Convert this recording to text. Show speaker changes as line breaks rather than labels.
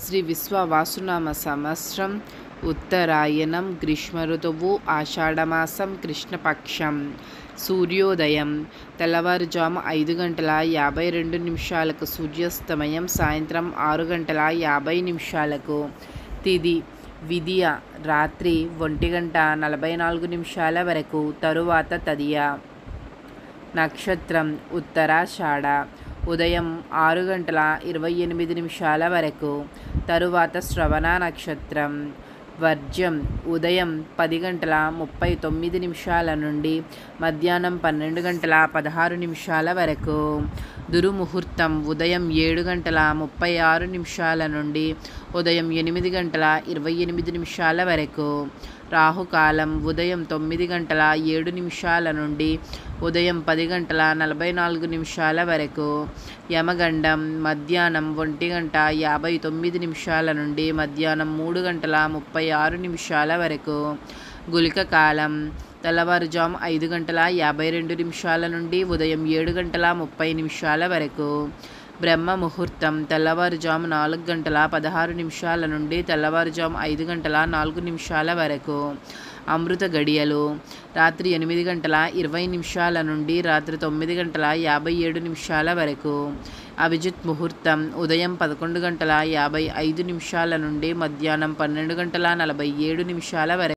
శ్రీ విశ్వవాసునామ సంవత్సరం ఉత్తరాయణం గ్రీష్మ ఋతువు ఆషాఢమాసం కృష్ణపక్షం సూర్యోదయం తెల్లవారుజాము 5:52 సూర్యాస్తమయం సాయంత్రం 6:50 తిథి విదియ రాత్రి 1:44 వరకు తరువాత తదియ నక్షత్రం ఉత్తరాషాఢ ఉదయం 6:28 వరకు తరువాత శ్రవణ నక్షత్రం వర్జ్యం ఉదయం 10:39 నుండి మధ్యాహ్నం 12:16 వరకు దుర్ముహూర్తం ఉదయం 7:36 నుండి ఉదయం 8:28 వరకు రాహుకాలం ఉదయం 9:07 నుండి ఉదయం 10:44 వరకు యమగండం మధ్యాహ్నం 1:59 నుండి మధ్యాహ్నం 3:36 వరకు గుళిక కాలం తెల్లవారుజాము 5:52 నుండి ఉదయం 7:30 వరకు బ్రహ్మ ముహూర్తం తెల్లవారుజాము 4:16 నుండి తెల్లవారుజాము 5:04 వరకు అమృత గడియలు రాత్రి 8:20 నుండి రాత్రి 9:57 వరకు అభిజిత్ ముహూర్తం ఉదయం 11:55 నుండి మధ్యాహ్నం 12:47 వరకు